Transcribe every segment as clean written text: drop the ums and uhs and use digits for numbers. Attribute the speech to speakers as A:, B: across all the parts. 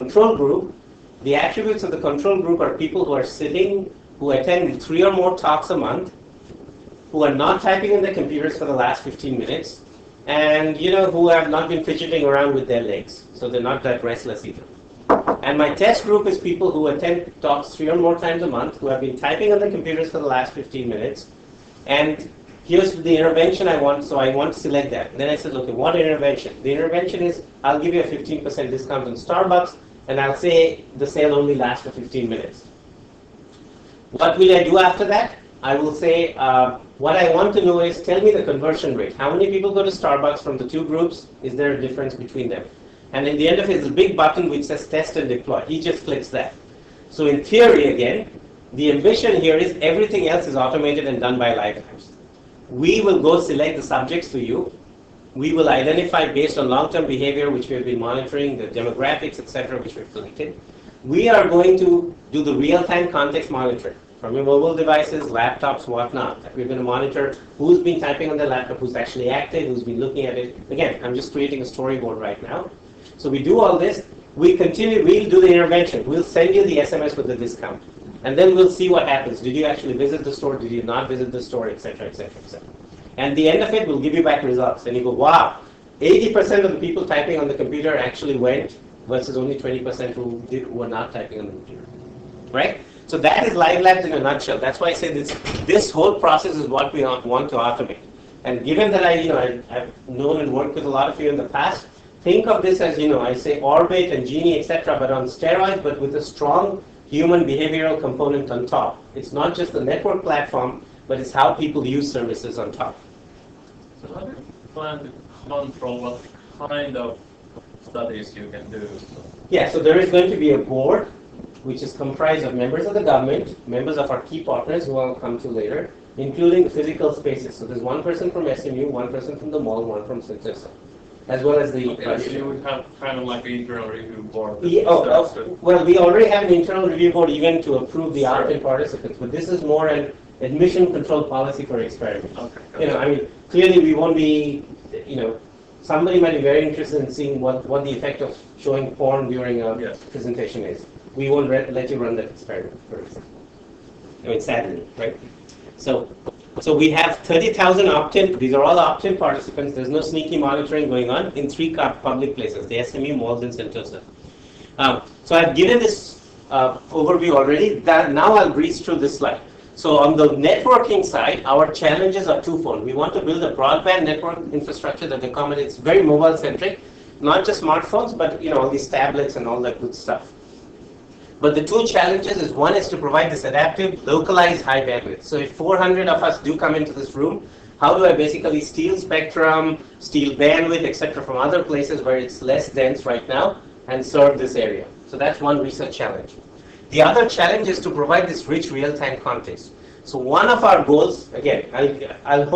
A: control group, the attributes of the control group are people who are sitting, who attend 3 or more talks a month, who are not typing on their computers for the last 15 minutes, and who have not been fidgeting around with their legs, so they're not that restless either. And my test group is people who attend talks 3 or more times a month, who have been typing on their computers for the last 15 minutes, and here's the intervention I want, so I want to select that. And then I said, okay, what intervention? The intervention is, I'll give you a 15% discount on Starbucks, and I'll say the sale only lasts for 15 minutes. What will I do after that? I will say, what I want to know is, tell me the conversion rate. How many people go to Starbucks from the two groups? Is there a difference between them? And in the end of it is a big button which says test and deploy. He just clicks that. So in theory, again, the ambition here is everything else is automated and done by LiveLabs. We will go select the subjects for you. We will identify based on long-term behavior, which we have been monitoring, the demographics, etc., which we've collected. We are going to do the real-time context monitoring from your mobile devices, laptops, whatnot. We're going to monitor who's been typing on their laptop, who's actually active, who's been looking at it. Again, I'm just creating a storyboard right now. So we do all this. We'll do the intervention. We'll send you the SMS with the discount. And then we'll see what happens. Did you actually visit the store? Did you not visit the store? Etc., etc., etc. And at the end of it, we'll give you back results. And you go, wow, 80% of the people typing on the computer actually went versus only 20% who were not typing on the computer. Right? So that is LiveLabs in a nutshell. That's why I say this whole process is what we want to automate. And given that I've known and worked with a lot of you in the past, think of this as, I say Orbit and Genie, etc., but on steroids, but with a strong human behavioral component on top. It's not just the network platform, but it's how people use services on top.
B: So how do you plan to control what kind of studies you can do?
A: Yeah, so there is going to be a board, which is comprised of members of the government, members of our key partners, who I'll come to later, including physical spaces. So there's one person from SMU, one person from the mall, one from Synthesis, as well as the...
B: Okay, so you would have kind of like an internal review board.
A: Well, we already have an internal review board even to approve the Archan participants, but this is more an admission control policy for experiments.
B: Okay.
A: Clearly we won't be, somebody might be very interested in seeing what the effect of showing porn during a presentation is. We won't let you run that experiment, for example. Sadly, right? So we have 30,000 opt-in. These are all opt-in participants. There's no sneaky monitoring going on in 3 public places, the SME, malls, and Sentosa. So I've given this overview already. Now I'll breeze through this slide. So on the networking side, our challenges are twofold. We want to build a broadband network infrastructure that accommodates very mobile-centric, not just smartphones, but all these tablets and all that good stuff. But the 2 challenges is, one is to provide this adaptive, localized high bandwidth. So if 400 of us do come into this room, how do I basically steal spectrum, steal bandwidth, etc., from other places where it's less dense right now and serve this area? So that's one research challenge. The other challenge is to provide this rich real-time context. So one of our goals, again, I'll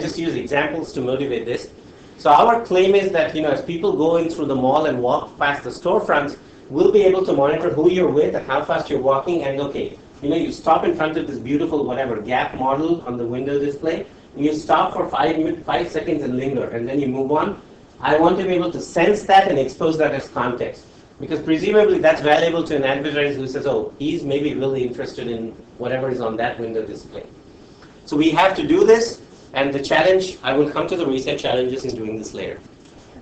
A: just use examples to motivate this. So our claim is that as people go in through the mall and walk past the storefronts, we'll be able to monitor who you're with and how fast you're walking. And you stop in front of this beautiful Gap model on the window display, and you stop for 5 seconds and linger, and then you move on. I want to be able to sense that and expose that as context, because presumably that's valuable to an advertiser who says, oh, he's maybe really interested in whatever is on that window display. So we have to do this, and the challenge, I will come to the research challenges in doing this later.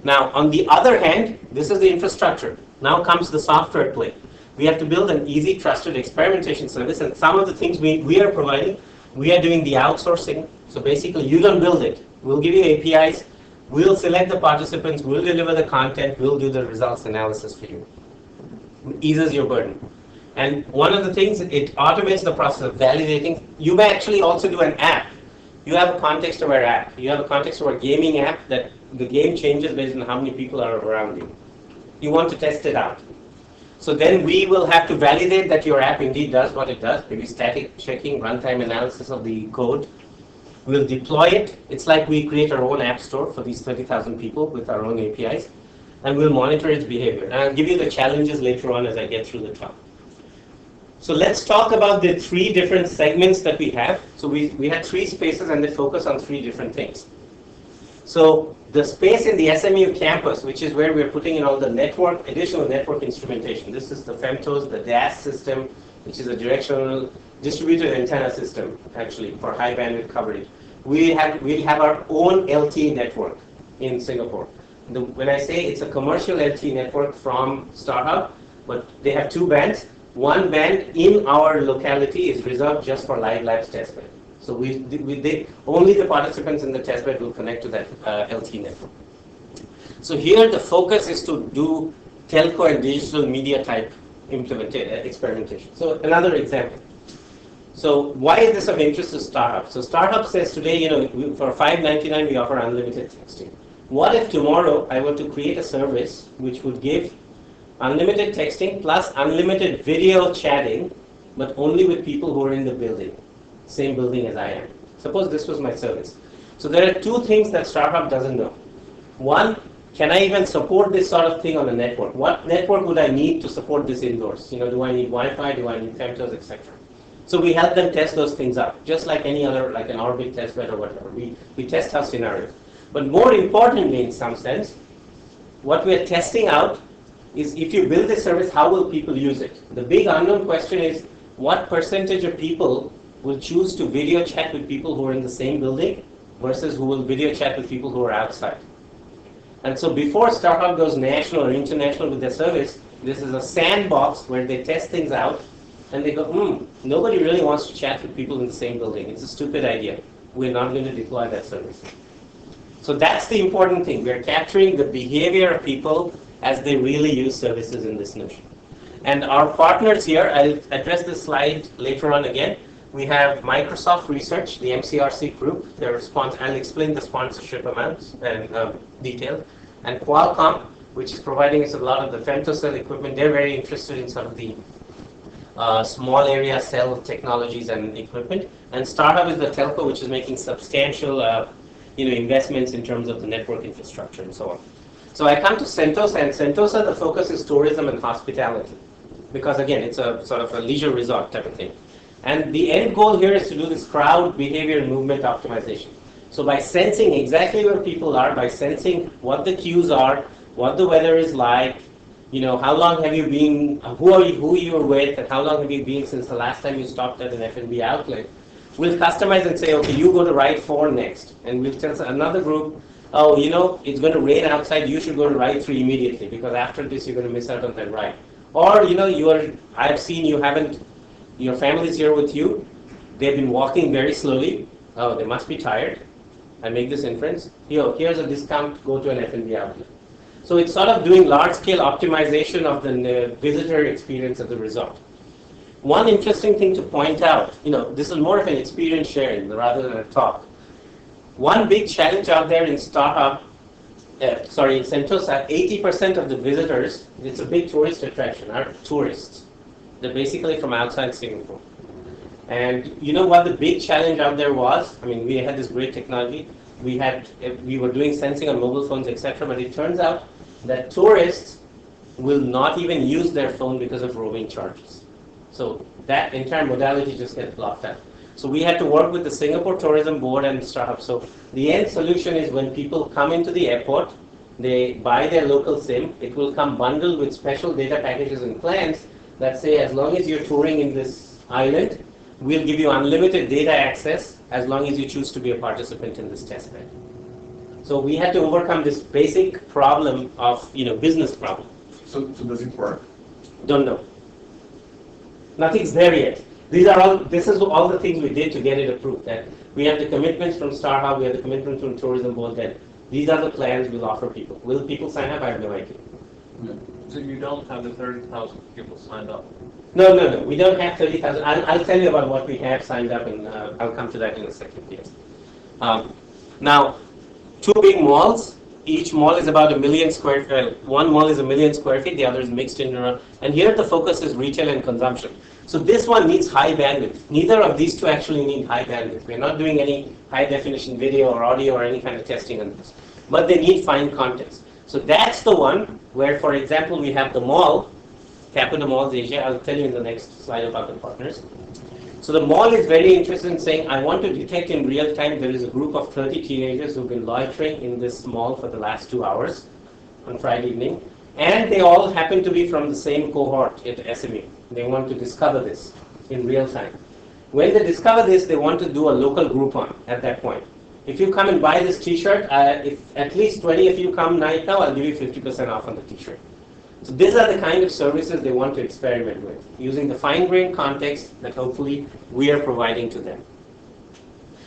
A: Now, on the other hand, this is the infrastructure. Now comes the software play. We have to build an easy, trusted experimentation service, and some of the things we are providing, we are doing the outsourcing. So basically, you don't build it. We'll give you APIs. We'll select the participants. We'll deliver the content. We'll do the results analysis for you. It eases your burden. And one of the things, it automates the process of validating. You may actually also do an app. You have a context-aware app. You have a context-aware gaming app that the game changes based on how many people are around you. You want to test it out. So then we will have to validate that your app indeed does what it does, maybe static checking, runtime analysis of the code. We'll deploy it. It's like we create our own app store for these 30,000 people with our own APIs, and we'll monitor its behavior. And I'll give you the challenges later on as I get through the talk. So let's talk about the 3 different segments that we have. So we had 3 spaces and they focus on 3 different things. So the space in the SMU campus, which is where we're putting in all the additional network instrumentation. This is the femtos, the DAS system, which is a directional distributed antenna system, actually, for high bandwidth coverage. We'll have our own LTE network in Singapore. When I say it's a commercial LTE network from StarHub, but they have two bands. One band in our locality is reserved just for LiveLabs testbed. So only the participants in the testbed will connect to that LTE network. So here the focus is to do telco and digital media type experimentation. So another example. So why is this of interest to StarHub? So StarHub says today, for $5.99 we offer unlimited texting. What if tomorrow I were to create a service which would give unlimited texting plus unlimited video chatting, but only with people who are in the building, same building as I am? Suppose this was my service. So there are two things that StarHub doesn't know. One, can I even support this sort of thing on a network? What network would I need to support this indoors? Do I need Wi-Fi? Do I need femtos, etc.? So we help them test those things out, just like any other, like an Orbit testbed or whatever. We test our scenarios. But more importantly, in some sense, what we're testing out is if you build this service, how will people use it? The big unknown question is what percentage of people will choose to video chat with people who are in the same building versus who will video chat with people who are outside. And so before StarHub goes national or international with their service, this is a sandbox where they test things out and they go, nobody really wants to chat with people in the same building. It's a stupid idea. We're not going to deploy that service. So that's the important thing. We're capturing the behavior of people as they really use services in this notion. And our partners here, I'll address this slide later on again. We have Microsoft Research, the MCRC group. I'll explain the sponsorship amounts and detail. And Qualcomm, which is providing us a lot of the femto-cell equipment. They're very interested in sort of the small area cell technologies and equipment. And StarHub is the telco which is making substantial investments in terms of the network infrastructure and so on. So I come to Sentosa, and Sentosa, the focus is tourism and hospitality. Because again, it's a sort of a leisure resort type of thing. And the end goal here is to do this crowd behavior and movement optimization. So by sensing exactly where people are, by sensing what the queues are, what the weather is like, how long have you been, who you're with, and how long have you been since the last time you stopped at an F&B outlet, we'll customize and say, okay, you go to ride 4 next. And we'll tell another group, it's going to rain outside, you should go to ride 3 immediately, because after this you're going to miss out on that ride. Or, I've seen your family's here with you, they've been walking very slowly, they must be tired. I make this inference, here's a discount, go to an F&B outlet. So it's sort of doing large-scale optimization of the visitor experience as a result. One interesting thing to point out, this is more of an experience sharing rather than a talk. One big challenge out there in Sentosa, 80% of the visitors, it's a big tourist attraction, are tourists. They're basically from outside Singapore. And you know what the big challenge out there was? We had this great technology. We were doing sensing on mobile phones, etc. But it turns out that tourists will not even use their phone because of roaming charges. So that entire modality just gets blocked out. So we had to work with the Singapore Tourism Board and StarHub. So the end solution is when people come into the airport, they buy their local SIM. It will come bundled with special data packages and plans that say as long as you're touring in this island, we'll give you unlimited data access as long as you choose to be a participant in this testbed. So we had to overcome this basic problem of, business problem.
C: So does it work?
A: Don't know. Nothing's there yet. This is all the things we did to get it approved. That we have the commitments from StarHub, we have the commitments from Tourism Board that these are the plans we'll offer people. Will people sign up? I have no idea.
B: So you don't have the 30,000 people signed up?
A: No. We don't have 30,000. I'll tell you about what we have signed up, and I'll come to that in a second. Yes. Now, 2 big malls. Each mall is about 1 million square feet. One mall is 1 million square feet. The other is mixed in. And here the focus is retail and consumption. So this one needs high bandwidth. Neither of these two actually need high bandwidth. We're not doing any high definition video or audio or any kind of testing on this. But they need fine context. So that's the one where, for example, we have the mall, Capita Malls Asia. I'll tell you in the next slide about the partners. So the mall is very interested in saying, I want to detect in real time there is a group of 30 teenagers who've been loitering in this mall for the last 2 hours on Friday evening. And they all happen to be from the same cohort at SMU. They want to discover this in real time. When they discover this, they want to do a local Groupon at that point. If you come and buy this t-shirt, if at least 20 of you come right now, I'll give you 50% off on the t-shirt. So these are the kind of services they want to experiment with, using the fine-grained context that hopefully we are providing to them.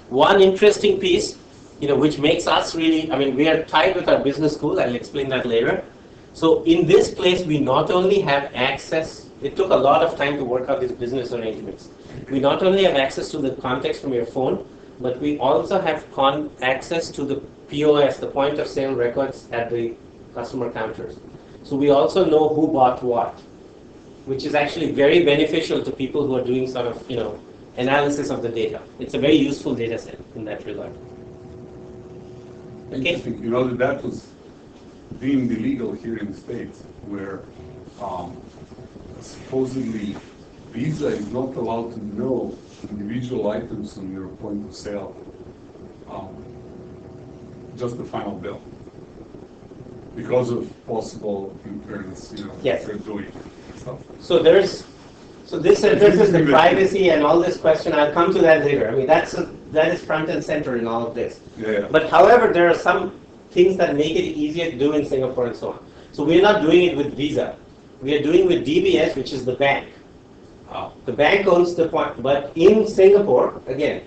A: One interesting piece, which makes us really, we are tied with our business school, I'll explain that later. So in this place, we not only have access, it took a lot of time to work out these business arrangements. We not only have access to the context from your phone, but we also have access to the POS, the point of sale records at the customer counters. So we also know who bought what, which is actually very beneficial to people who are doing sort of, analysis of the data. It's a very useful data set in that regard. Okay.
C: Interesting. That was deemed illegal here in the States, where supposedly Visa is not allowed to know individual items on your point of sale, just the final bill, because of possible interns,
A: Yes.
C: they're doing stuff.
A: So this addresses the privacy and all this question. I'll come to that later. That is front and center in all of this.
C: Yeah.
A: But however, there are some things that make it easier to do in Singapore and so on. So we're not doing it with Visa. We are doing with DBS, which is the bank. The bank owns the point, but in Singapore, again,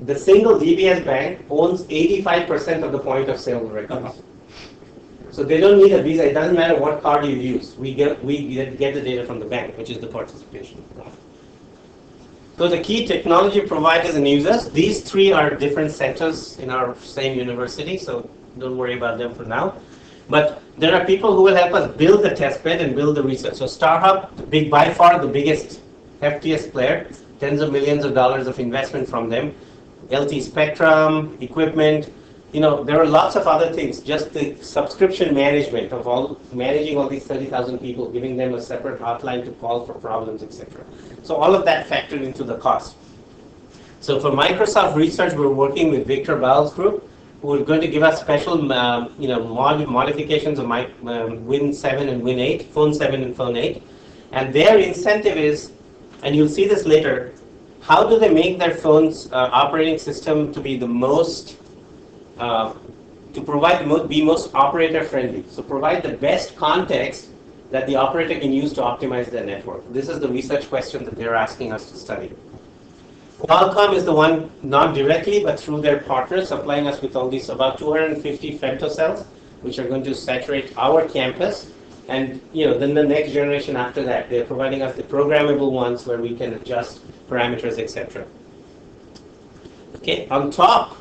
A: the single DBS bank owns 85% of the point of sale records. So they don't need a Visa. It doesn't matter what card you use. We get the data from the bank, which is the participation. So the key technology providers and users, these three are different centers in our same university, so don't worry about them for now. But there are people who will help us build the testbed and build the research. So StarHub, by far the biggest, heftiest player, tens of millions of dollars of investment from them. LT Spectrum, equipment, there are lots of other things. Just the subscription management of managing all these 30,000 people, giving them a separate hotline to call for problems, etc. So all of that factored into the cost. So for Microsoft Research, we're working with Victor Bowles Group, who are going to give us special, modifications of Win 7 and Win 8, Phone 7 and Phone 8. And their incentive is, and you'll see this later, how do they make their phone's operating system to be the most, be most operator friendly. So provide the best context that the operator can use to optimize their network. This is the research question that they're asking us to study. Qualcomm is the one, not directly, but through their partners, supplying us with all these about 250 femto-cells, which are going to saturate our campus. And then the next generation after that, they're providing us the programmable ones where we can adjust parameters, etc. Okay, on top,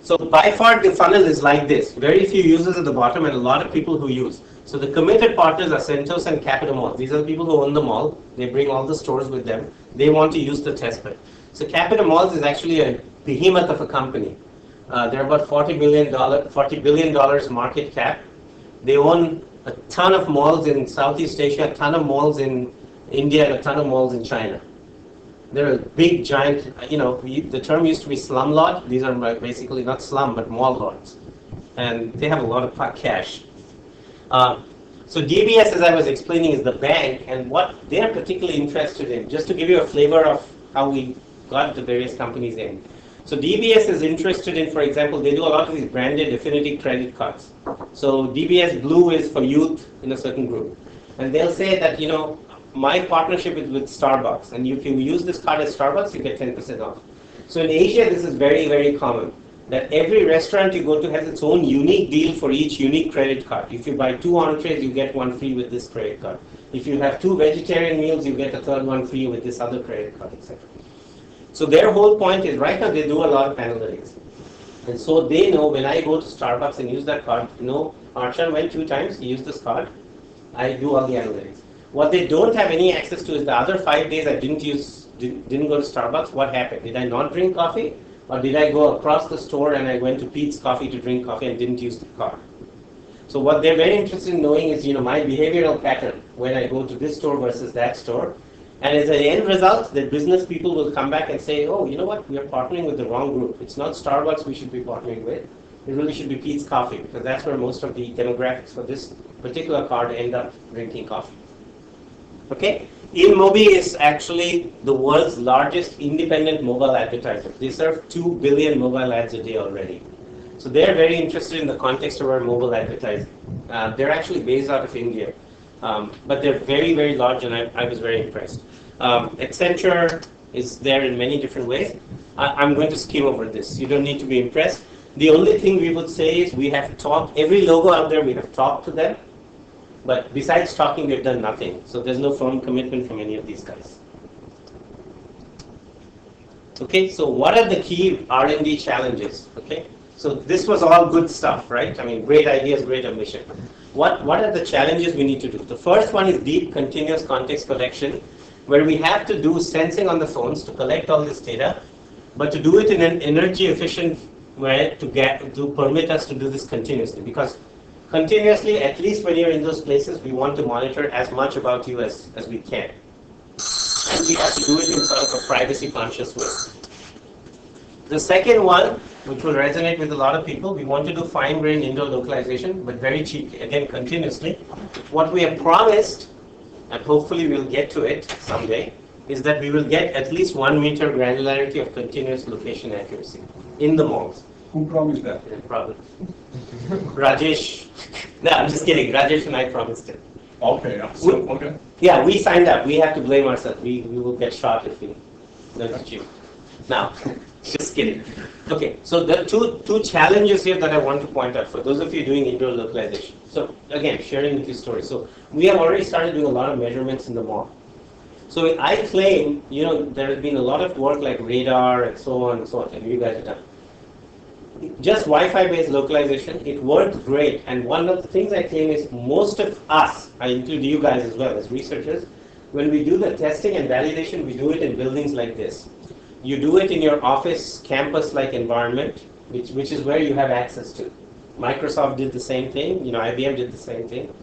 A: so by far the funnel is like this. Very few users at the bottom and a lot of people who use. So the committed partners are Centos and Capita Malls. These are the people who own the mall. They bring all the stores with them. They want to use the testbed. So Capita Malls is actually a behemoth of a company. They're about $40 billion market cap. They own a ton of malls in Southeast Asia, a ton of malls in India, and a ton of malls in China. They're a big, giant, the term used to be slum lot. These are basically not slum, but mall lots. And they have a lot of cash. So DBS, as I was explaining, is the bank, and what they're particularly interested in, just to give you a flavor of how we got the various companies in. So DBS is interested in, for example, they do a lot of these branded affinity credit cards. So DBS Blue is for youth in a certain group. And they'll say that, my partnership is with Starbucks, and if you use this card at Starbucks, you get 10% off. So in Asia, this is very, very common, that every restaurant you go to has its own unique deal for each unique credit card. If you buy 2 entrees, you get 1 free with this credit card. If you have 2 vegetarian meals, you get a 3rd one free with this other credit card, etc. So their whole point is, right now they do a lot of analytics. And so they know when I go to Starbucks and use that card, Archan went 2 times, he used this card, I do all the analytics. What they don't have any access to is the other 5 days I didn't go to Starbucks, what happened? Did I not drink coffee? Or did I go across the store and I went to Pete's Coffee to drink coffee and didn't use the card? So what they're very interested in knowing is, my behavioral pattern when I go to this store versus that store. And as an end result, the business people will come back and say, oh, you know what, we are partnering with the wrong group. It's not Starbucks we should be partnering with. It really should be Pete's Coffee, because that's where most of the demographics for this particular card end up drinking coffee. Okay? InMobi is actually the world's largest independent mobile advertiser. They serve 2 billion mobile ads a day already. So they're very interested in the context of our mobile advertising. They're actually based out of India. But they're very, very large, and I was very impressed. Accenture is there in many different ways. I'm going to skim over this. You don't need to be impressed. The only thing we would say is we have talked, every logo out there, we have talked to them. But besides talking, we've done nothing. So there's no firm commitment from any of these guys. Okay, so what are the key R&D challenges? Okay, so this was all good stuff, right? I mean, great ideas, great ambition. What are the challenges we need to do? The first one is deep continuous context collection, where we have to do sensing on the phones to collect all this data, but to do it in an energy efficient way to permit us to do this continuously. Because continuously, at least when you're in those places, we want to monitor as much about you as we can. And we have to do it in sort of a privacy conscious way. The second one, which will resonate with a lot of people, we want to do fine-grained indoor localization, but very cheaply, again, continuously. What we have promised, and hopefully we'll get to it someday, is that we will get at least 1 meter granularity of continuous location accuracy in the malls.
C: Who promised that?
A: Probably. Rajesh. No, I'm just kidding. Rajesh and I promised it.
C: Okay, so, okay.
A: Yeah, we signed up. We have to blame ourselves. We will get shot if we don't achieve. Now, just kidding. Okay, so there are two challenges here that I want to point out for those of you doing indoor localization. So again, sharing with you stories. So we have already started doing a lot of measurements in the mall. So I claim, there has been a lot of work like radar and so on, and you guys have done. Just Wi-Fi based localization, it worked great. And one of the things I claim is most of us, I include you guys as well as researchers, when we do the testing and validation, we do it in buildings like this. You do it in your office, campus-like environment, which is where you have access to. Microsoft did the same thing, IBM did the same thing.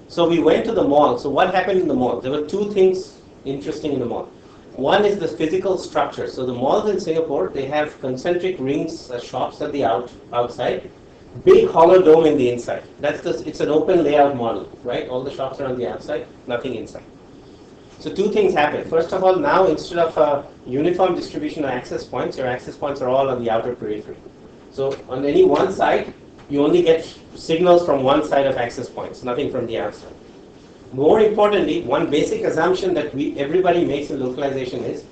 A: So we went to the mall. So what happened in the mall? There were two things interesting in the mall. One is the physical structure. So the malls in Singapore, they have concentric rings, shops at the outside, big hollow dome in the inside. It's an open layout model, right? All the shops are on the outside, nothing inside. So two things happen. First of all, now instead of a uniform distribution of access points, your access points are all on the outer periphery. So on any one side, you only get signals from one side of access points, nothing from the outside. More importantly, one basic assumption that everybody makes in localization is,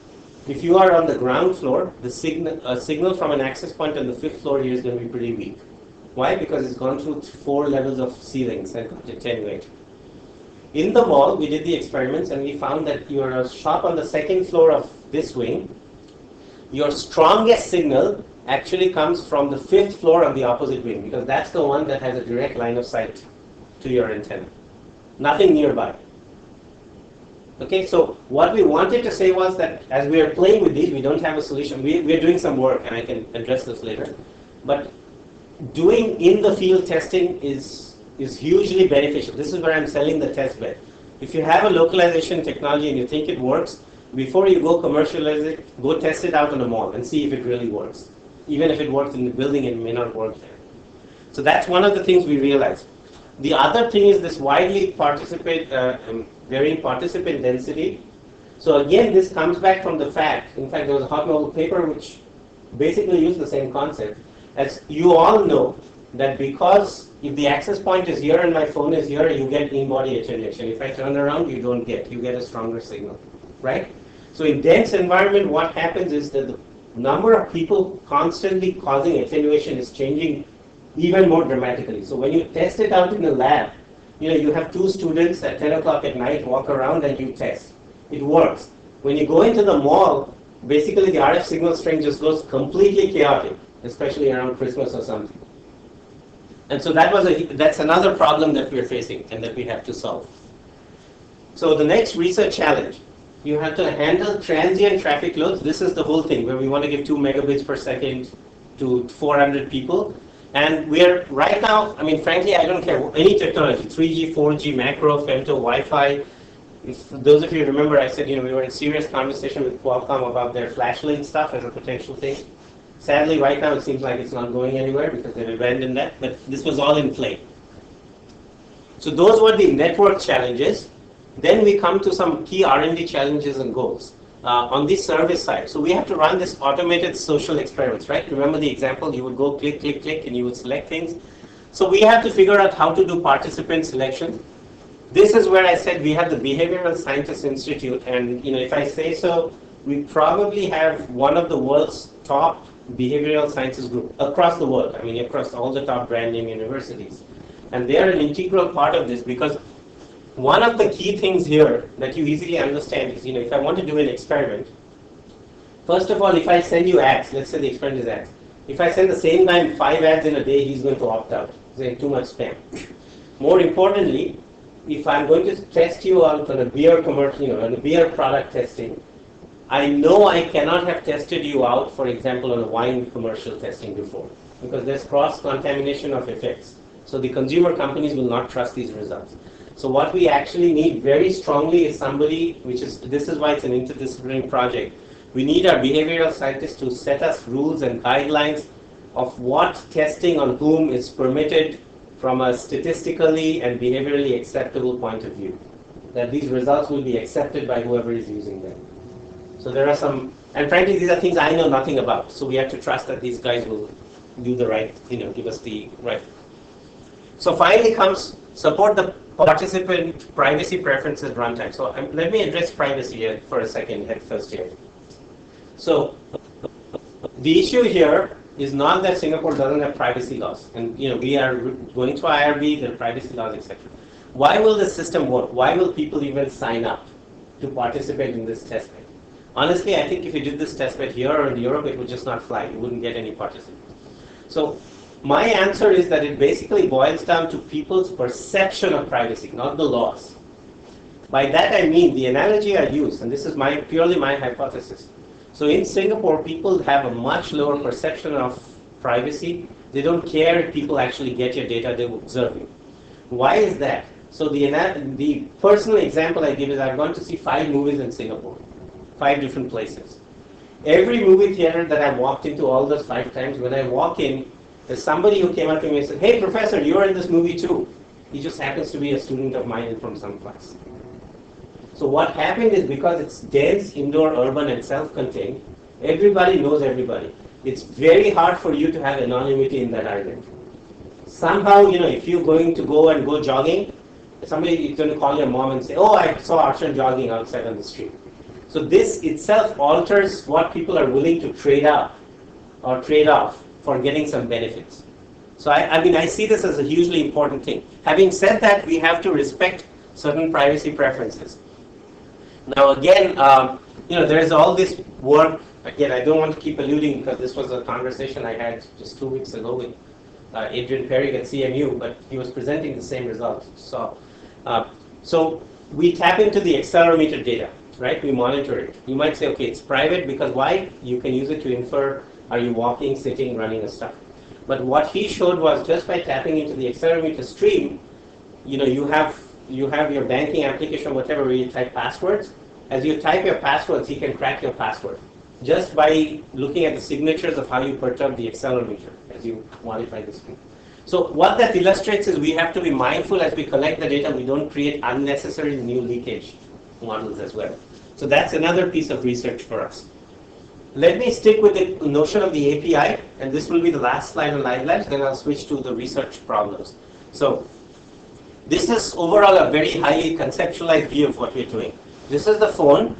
A: if you are on the ground floor, the signal from an access point on the 5th floor here is going to be pretty weak. Why? Because it's gone through 4 levels of ceilings and attenuate. In the mall, we did the experiments and we found that your shop on the 2nd floor of this wing, your strongest signal actually comes from the 5th floor on the opposite wing, because that's the one that has a direct line of sight to your antenna. Nothing nearby. Okay, so what we wanted to say was that as we are playing with these, we don't have a solution. We are doing some work, and I can address this later. But doing in-the-field testing is hugely beneficial. This is where I'm selling the test bed. If you have a localization technology and you think it works, before you go commercialize it, go test it out on a mall and see if it really works. Even if it works in the building, it may not work there. So that's one of the things we realized. The other thing is this widely varying participant density. So again, this comes back from the fact, in fact, there was a hot novel paper which basically used the same concept. As you all know, that because if the access point is here and my phone is here, you get in-body attenuation. If I turn around, you get a stronger signal, right? So in dense environment, what happens is that the number of people constantly causing attenuation is changing even more dramatically. So when you test it out in the lab, you have 2 students at 10 o'clock at night walk around and you test. It works. When you go into the mall, basically the RF signal strength just goes completely chaotic, especially around Christmas or something. And so that's another problem that we're facing and that we have to solve. So the next research challenge, you have to handle transient traffic loads. This is the whole thing where we want to give 2 megabits per second to 400 people. And we're right now, I mean, frankly, I don't care any technology, 3G, 4G, macro, femto, Wi-Fi. If those of you remember, I said, we were in serious conversation with Qualcomm about their flash lane stuff as a potential thing. Sadly, right now it seems like it's not going anywhere because they've abandoned that, but this was all in play. So those were the network challenges. Then we come to some key R&D challenges and goals. On the service side, so we have to run this automated social experiments, right? Remember the example, you would go click, click, click, and you would select things. So we have to figure out how to do participant selection. This is where I said we have the Behavioral Scientists Institute, and if I say so, we probably have one of the world's top behavioral sciences group across the world. I mean, across all the top brand name universities. And they are an integral part of this because one of the key things here that you easily understand is, if I want to do an experiment, first of all, if I send you ads, let's say the experiment is ads. If I send the same guy 5 ads in a day, he's going to opt out. Saying too much spam. More importantly, if I'm going to test you out on a beer commercial, on a beer product testing, I know I cannot have tested you out, for example, on a wine commercial testing before, because there's cross-contamination of effects. So the consumer companies will not trust these results. So what we actually need very strongly is somebody, this is why it's an interdisciplinary project. We need our behavioral scientists to set us rules and guidelines of what testing on whom is permitted from a statistically and behaviorally acceptable point of view. That these results will be accepted by whoever is using them. So there are some, and frankly, these are things I know nothing about. So we have to trust that these guys will do the right, give us the right. So finally comes support the participant privacy preferences runtime. So let me address privacy here for a second at first here. So the issue here is not that Singapore doesn't have privacy laws, and we are going through IRB, there are privacy laws, etc. Why will the system work? Why will people even sign up to participate in this testbed? Honestly, I think if you did this testbed here or in Europe, it would just not fly. You wouldn't get any participants. So my answer is that it basically boils down to people's perception of privacy, not the laws. By that I mean the analogy I use, and this is purely my hypothesis. So in Singapore, people have a much lower perception of privacy. They don't care if people actually get your data, they will observe you. Why is that? So the personal example I give is I've gone to see 5 movies in Singapore, 5 different places. Every movie theater that I walked into all those 5 times, when I walk in, there's somebody who came up to me and said, "Hey professor, you're in this movie too." He just happens to be a student of mine from some class. So what happened is because it's dense, indoor, urban, and self-contained, everybody knows everybody. It's very hard for you to have anonymity in that island. Somehow, if you're going to go jogging, somebody is going to call your mom and say, "Oh, I saw Archan jogging outside on the street." So this itself alters what people are willing to trade up or trade off for getting some benefits. So I see this as a hugely important thing. Having said that, we have to respect certain privacy preferences. Now again, there's all this work. Again, I don't want to keep alluding because this was a conversation I had just 2 weeks ago with Adrian Perry at CMU, but he was presenting the same results. So we tap into the accelerometer data, right? We monitor it. You might say, okay, it's private because why? You can use it to infer, are you walking, sitting, running, and stuff. But what he showed was just by tapping into the accelerometer stream, you have your banking application, whatever, where you type passwords. As you type your passwords, he can crack your password just by looking at the signatures of how you perturb the accelerometer as you modify the screen. So what that illustrates is we have to be mindful as we collect the data, we don't create unnecessary new leakage models as well. So that's another piece of research for us. Let me stick with the notion of the API, and this will be the last slide on LiveLabs, then I'll switch to the research problems. So this is overall a very highly conceptualized view of what we're doing. This is the phone.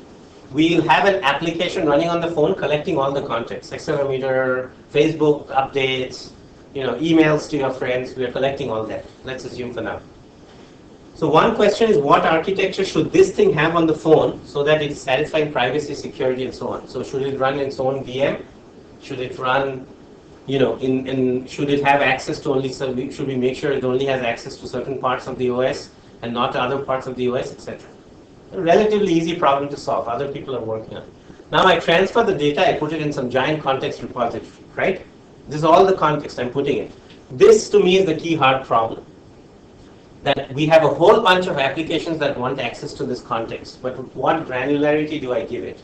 A: We'll have an application running on the phone collecting all the context, accelerometer, Facebook updates, emails to your friends. We're collecting all that. Let's assume for now. So one question is, what architecture should this thing have on the phone so that it's satisfying privacy, security, and so on? So should it run in its own VM? Should it run, should it have access to only, should we make sure it only has access to certain parts of the OS and not to other parts of the OS, etc.? A relatively easy problem to solve. Other people are working on it. Now I transfer the data, I put it in some giant context repository, right? This is all the context I'm putting in. This to me is the key hard problem. That we have a whole bunch of applications that want access to this context, but what granularity do I give it?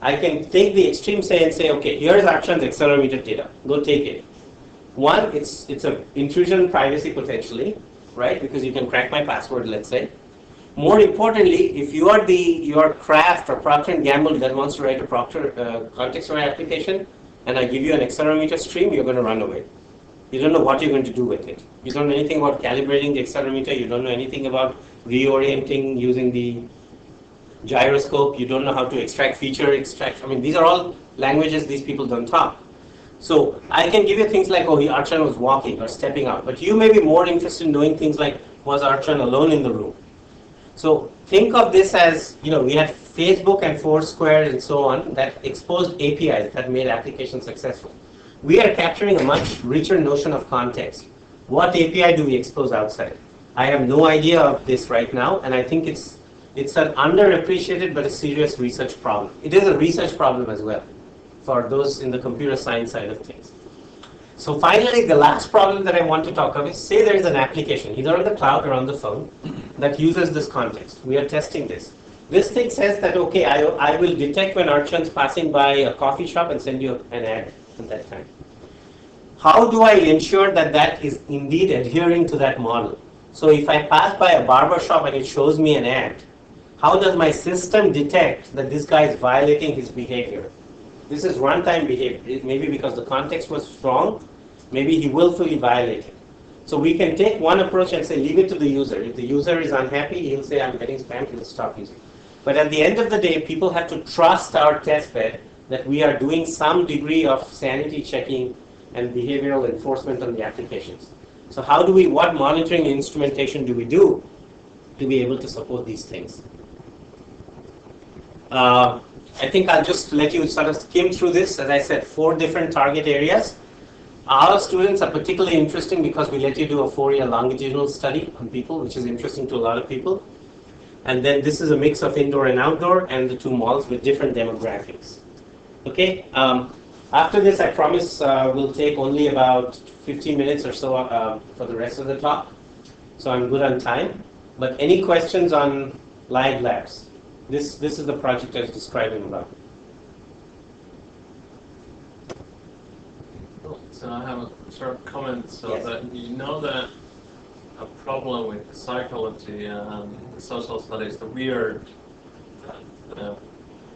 A: I can take the extreme say and say, okay, here's Archan's accelerometer data. Go take it. One, it's an intrusion in privacy potentially, right? Because you can crack my password, let's say. More importantly, if you are your Kraft or Procter & Gamble that wants to write a context-aware application, and I give you an accelerometer stream, you're going to run away. You don't know what you're going to do with it. You don't know anything about calibrating the accelerometer. You don't know anything about reorienting using the gyroscope. You don't know how to extract. I mean, these are all languages these people don't talk. So I can give you things like, oh, Archan was walking or stepping out. But you may be more interested in knowing things like, was Archan alone in the room? So think of this as, we had Facebook and Foursquare and so on that exposed APIs that made applications successful. We are capturing a much richer notion of context. What API do we expose outside? I have no idea of this right now, and I think it's an underappreciated but a serious research problem. It is a research problem as well for those in the computer science side of things. So finally, the last problem that I want to talk about is, say there is an application, either on the cloud or on the phone, that uses this context. We are testing this. This thing says that, okay, I will detect when Archan's passing by a coffee shop and send you an ad at that time. How do I ensure that that is indeed adhering to that model? So if I pass by a barber shop and it shows me an ad, how does my system detect that this guy is violating his behavior? This is runtime behavior. Maybe because the context was strong, maybe he willfully violated. So we can take one approach and say, leave it to the user. If the user is unhappy, he'll say, I'm getting spammed, he'll stop using. But at the end of the day, people have to trust our testbed that we are doing some degree of sanity checking and behavioral enforcement on the applications. So what monitoring and instrumentation do we do to be able to support these things? I think I'll just let you sort of skim through this. As I said, 4 different target areas. Our students are particularly interesting because we let you do a 4-year longitudinal study on people, which is interesting to a lot of people. And then this is a mix of indoor and outdoor, and the 2 malls with different demographics. Okay. After this, I promise we'll take only about 15 minutes or so for the rest of the talk. So I'm good on time. But any questions on LiveLabs? This is the project I was describing about.
B: So I have a short comment. So
A: Yes.
B: that that a problem with psychology and social studies, the weird that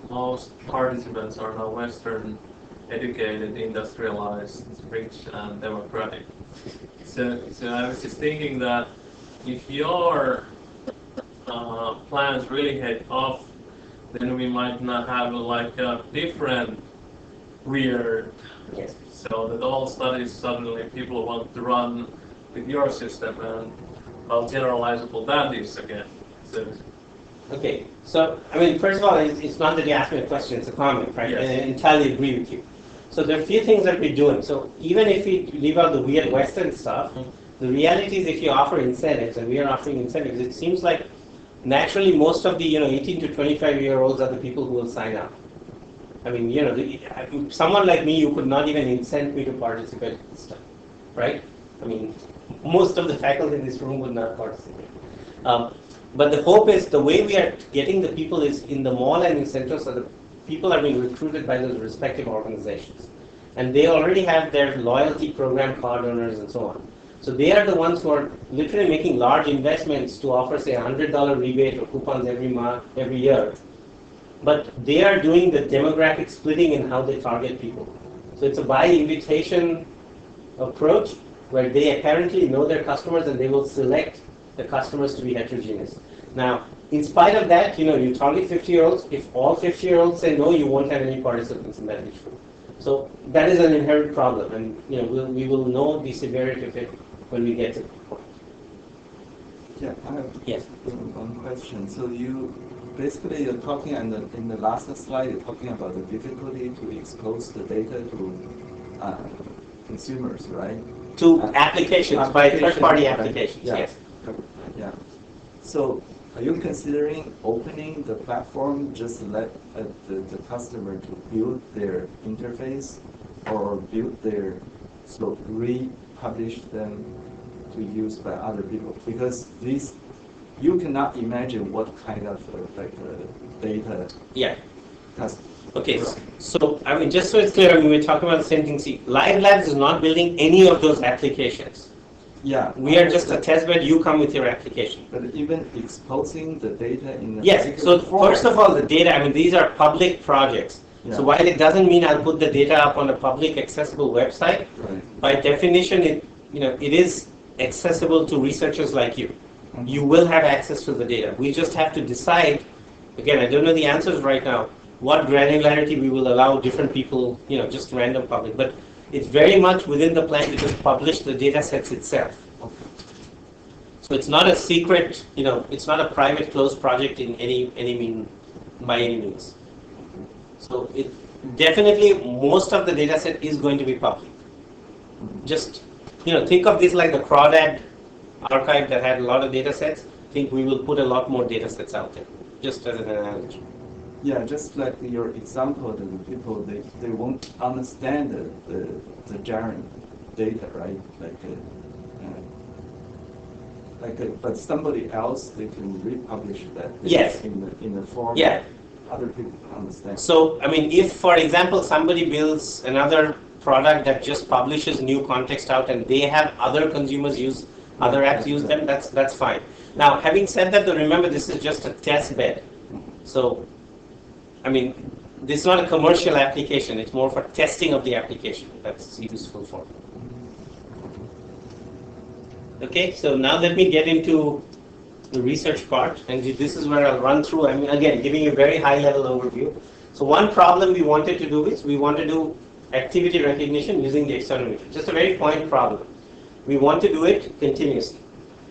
B: most participants are now Western educated, industrialized, rich, and democratic. So I was just thinking that if your plans really head off, then we might not have like a different weird.
A: Yes.
B: So that all studies suddenly people want to run with your system, and how generalizable that is again. So,
A: Okay. So, I mean, first of all, it's not that you asked me a question, it's a comment, right?
B: Yes.
A: And I entirely agree with you. So there are a few things that we're doing. So even if we leave out the weird Western stuff, the reality is if you offer incentives, and we are offering incentives, it seems like naturally most of the 18 to 25-year-olds are the people who will sign up. I mean, someone like me, you could not even incent me to participate in stuff, right? I mean, most of the faculty in this room would not participate. But the hope is the way we are getting the people is in the mall and in central, so the people are being recruited by those respective organizations. And they already have their loyalty program card owners and so on. So they are the ones who are literally making large investments to offer, say, $100 rebate or coupons every year. But they are doing the demographic splitting in how they target people. So it's a by invitation approach where they apparently know their customers and they will select the customers to be heterogeneous. Now, in spite of that, you target 50-year-olds. If all 50-year-olds say no, you won't have any participants in that issue. So that is an inherent problem, and we will know the severity of it when we get to the point.
D: Yeah, I have
A: Yes.
D: one question. So you're talking in the last slide, you're talking about the difficulty to expose the data to consumers, right?
A: To applications, by third-party applications,
D: Yeah.
A: yes.
D: Yeah. So are you considering opening the platform just to let the customer to build their interface or build their publish them to use by other people? Because these, you cannot imagine what kind of data.
A: Yeah.
D: Has,
A: Okay. So I mean, just so it's clear, I mean, we're talking about the same thing. See, LiveLabs is not building any of those applications.
D: yeah.
A: We are just a test bed. You come with your application.
D: But even exposing the data in the
A: Yes. So first of all, the data. I mean, these are public projects.
D: Yeah.
A: So while it doesn't mean I'll put the data up on a public accessible website,
D: Right.
A: by definition, it is accessible to researchers like you.
D: Mm-hmm.
A: You will have access to the data. We just have to decide. Again, I don't know the answers right now. What granularity we will allow different people, just random public. But it's very much within the plan to just publish the data sets itself. So it's not a secret, it's not a private closed project in by any means. So it definitely most of the data set is going to be public. Just think of this like the Crawdad archive that had a lot of data sets. I think we will put a lot more data sets out there, just as an analogy.
D: Yeah, just like your example, the people they won't understand the giant data, right? But somebody else they can republish that data
A: Yes.
D: in the form
A: Yeah.
D: other people understand.
A: So I mean, if for example somebody builds another product that just publishes new context out, and they have other consumers use other apps use them, that's fine. Now, having said that, though, remember this is just a test bed. So I mean, this is not a commercial application. It's more for testing of the application. That's useful for. Okay, so now let me get into the research part, and this is where I'll run through. I mean, again, giving you a very high-level overview. So one problem we wanted to do is we want to do activity recognition using the accelerometer. Just a very point problem. We want to do it continuously.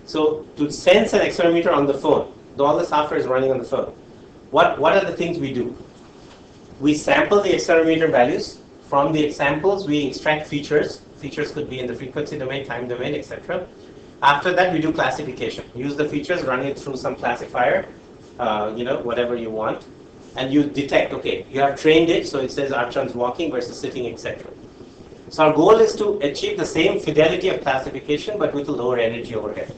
A: So to sense an accelerometer on the phone, all the software is running on the phone. What are the things we do? We sample the accelerometer values. From the samples, we extract features. Features could be in the frequency domain, time domain, etc. After that, we do classification. Use the features, run it through some classifier, whatever you want, and you detect, okay, you have trained it, so it says Archan's walking versus sitting, etc. So our goal is to achieve the same fidelity of classification, but with a lower energy overhead.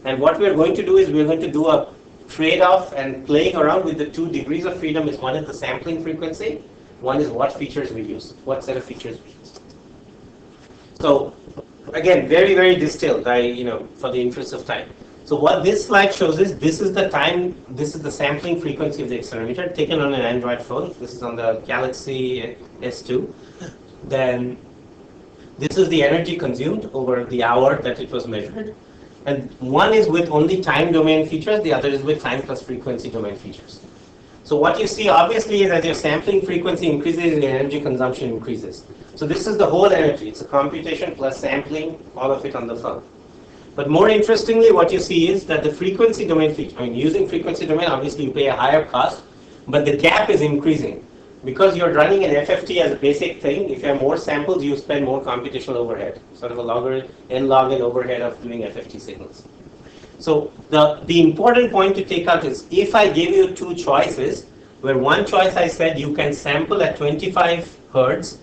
A: And what we're going to do is we're going to do a trade-off and playing around with the 2 degrees of freedom. Is one is the sampling frequency, one is what features we use, what set of features we use. So again, very, very distilled, for the interest of time. So what this slide shows is this is the sampling frequency of the accelerometer taken on an Android phone. This is on the Galaxy S2. Then this is the energy consumed over the hour that it was measured. And one is with only time domain features, the other is with time plus frequency domain features. So what you see obviously is as your sampling frequency increases, your energy consumption increases. So this is the whole energy. It's a computation plus sampling, all of it on the phone. But more interestingly, what you see is that the frequency domain feature, using frequency domain, obviously you pay a higher cost, but the gap is increasing. Because you're running an FFT as a basic thing, if you have more samples, you spend more computational overhead, sort of a n log n overhead of doing FFT signals. So the important point to take out is if I give you 2 choices, where one choice I said you can sample at 25 hertz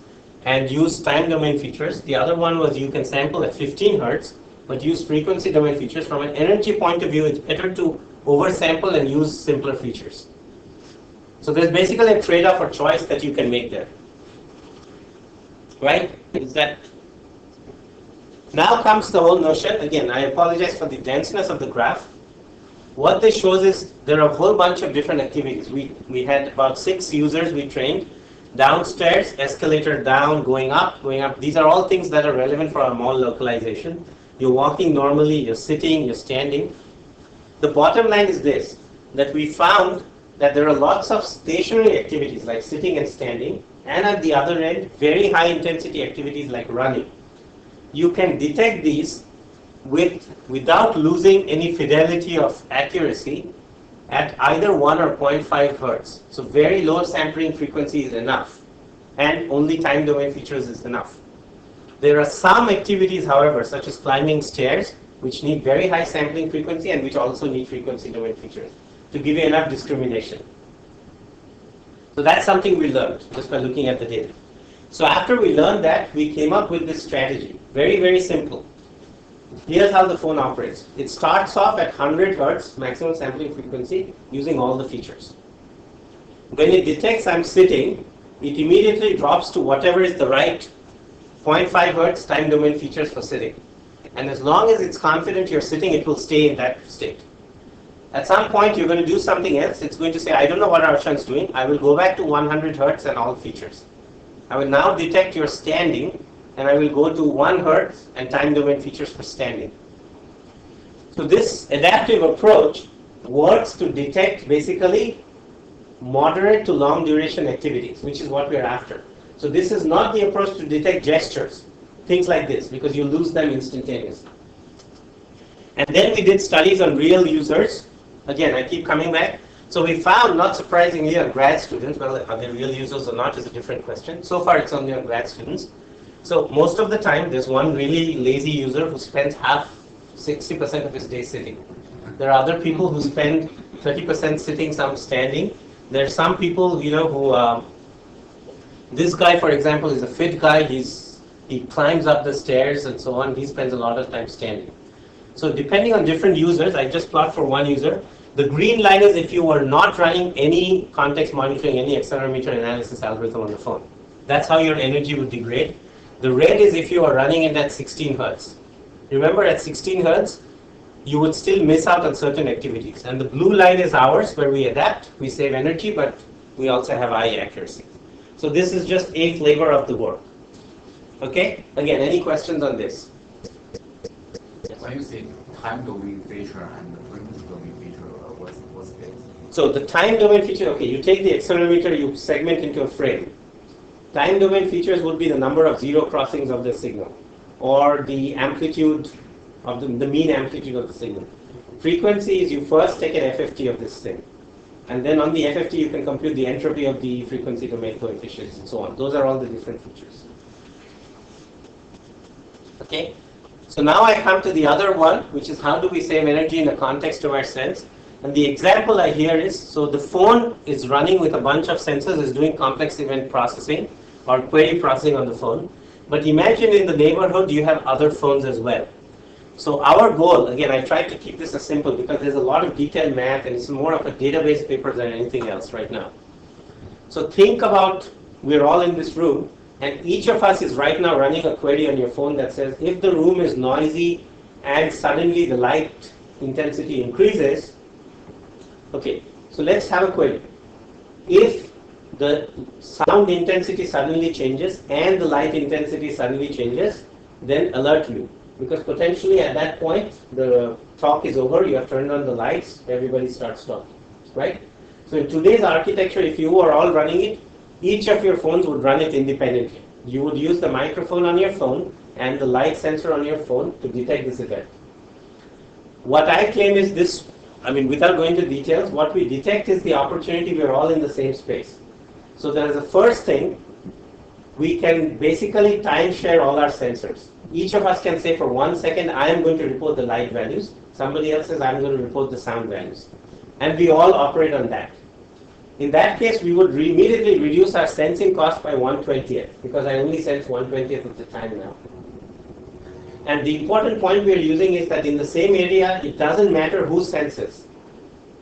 A: and use time domain features, the other one was you can sample at 15 hertz but use frequency domain features. From an energy point of view, it's better to oversample and use simpler features. So there's basically a trade-off or choice that you can make there. Right? Is that? Now comes the whole notion. Again, I apologize for the denseness of the graph. What this shows is there are a whole bunch of different activities. We had about 6 users we trained. Downstairs, escalator down, going up, going up. These are all things that are relevant for our mall localization. You're walking normally, you're sitting, you're standing. The bottom line is this, that we found that there are lots of stationary activities like sitting and standing, and at the other end, very high intensity activities like running. You can detect these without losing any fidelity of accuracy at either 1 or 0.5 hertz. So very low sampling frequency is enough, and only time domain features is enough. There are some activities, however, such as climbing stairs, which need very high sampling frequency and which also need frequency domain features to give you enough discrimination. So that's something we learned just by looking at the data. So after we learned that, we came up with this strategy. Very, very simple. Here's how the phone operates. It starts off at 100 Hertz maximum sampling frequency using all the features. When it detects I'm sitting, it immediately drops to whatever is the right 0.5 Hertz time domain features for sitting. And as long as it's confident you're sitting, it will stay in that state. At some point, you're going to do something else. It's going to say, I don't know what Archan's doing. I will go back to 100 Hertz and all features. I will now detect your standing, and I will go to 1 Hertz and time domain features for standing. So this adaptive approach works to detect basically moderate to long duration activities, which is what we're after. So this is not the approach to detect gestures, things like this, because you lose them instantaneously. And then we did studies on real users. Again, I keep coming back. So we found, not surprisingly, on grad students, well, are they real users or not is a different question. So far, it's only on grad students. So most of the time, there's one really lazy user who spends 60% of his day sitting. There are other people who spend 30% sitting, some standing. There are some people, you know, who, this guy, for example, is a fit guy. He climbs up the stairs and so on. He spends a lot of time standing. So depending on different users, I just plot for one user. The green line is if you were not running any context monitoring, any accelerometer analysis algorithm on the phone. That's how your energy would degrade. The red is if you are running it at 16 Hertz. Remember, at 16 Hertz, you would still miss out on certain activities. And the blue line is ours, where we adapt, we save energy, but we also have high accuracy. So this is just a flavor of the work. Okay? Again, any questions on this?
E: When you say time domain feature and the frequency domain feature, what's this?
A: So the time domain feature, okay, you take the accelerometer, you segment into a frame. Time domain features would be the number of zero crossings of the signal, or the amplitude of the mean amplitude of the signal. Frequency is you first take an FFT of this thing, and then on the FFT you can compute the entropy of the frequency domain coefficients and so on. Those are all the different features. Okay? So now I come to the other one, which is how do we save energy in the context of our sense. And the example I hear is, so the phone is running with a bunch of sensors, is doing complex event processing or query processing on the phone. But imagine in the neighborhood you have other phones as well. So our goal, again, I tried to keep this as simple because there's a lot of detailed math and it's more of a database paper than anything else right now. So think about, we're all in this room, and each of us is right now running a query on your phone that says, if the room is noisy and suddenly the light intensity increases, okay, so let's have a query. If the sound intensity suddenly changes and the light intensity suddenly changes, then alert me. Because potentially at that point, the talk is over, you have turned on the lights, everybody starts talking, right? So in today's architecture, if you are all running it, each of your phones would run it independently. You would use the microphone on your phone and the light sensor on your phone to detect this event. What I claim is this, I mean, without going into details, what we detect is the opportunity we are all in the same space. So there is a first thing, we can basically time share all our sensors. Each of us can say for 1 second, I am going to report the light values. Somebody else says, I'm going to report the sound values. And we all operate on that. In that case, we would immediately reduce our sensing cost by 1/20th, because I only sense 1/20th of the time now. And the important point we are using is that in the same area, it doesn't matter who senses.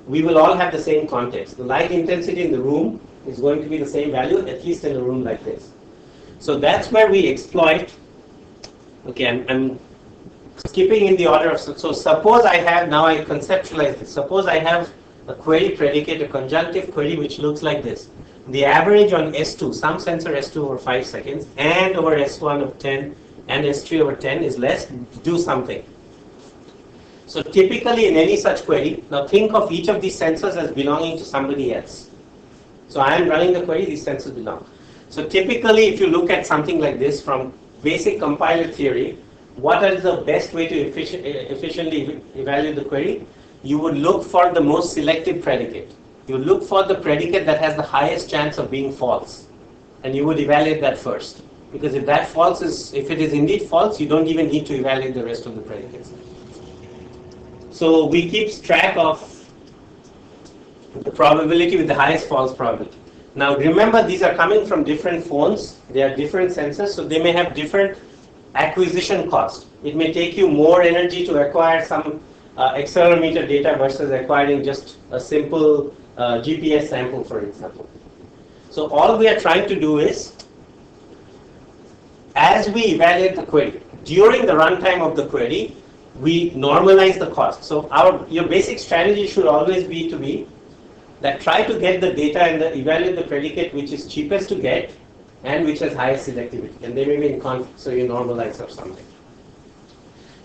A: We will all have the same context. The light intensity in the room is going to be the same value, at least in a room like this. So that's where we exploit. Okay, I'm skipping in the order of, so suppose I have, now I conceptualize this. Suppose I have a query predicate, a conjunctive query which looks like this. The average on S2, some sensor S2 over 5 seconds, and over S1 of 10, and S3 over 10 is less, do something. So typically in any such query, now think of each of these sensors as belonging to somebody else. So I am running the query, these sensors belong. So typically if you look at something like this from basic compiler theory, what is the best way to efficiently evaluate the query? You would look for the most selective predicate. You would look for the predicate that has the highest chance of being false. And you would evaluate that first. Because if that false is, if it is indeed false, you don't even need to evaluate the rest of the predicates. So we keep track of the probability with the highest false probability. Now remember, these are coming from different phones. They are different sensors, so they may have different acquisition cost. It may take you more energy to acquire some accelerometer data versus acquiring just a simple GPS sample, for example. So all we are trying to do is, as we evaluate the query, during the runtime of the query, we normalize the cost. So your basic strategy should always be that try to get the data and evaluate the predicate which is cheapest to get and which has highest selectivity. And they may be in conflict, so you normalize or something.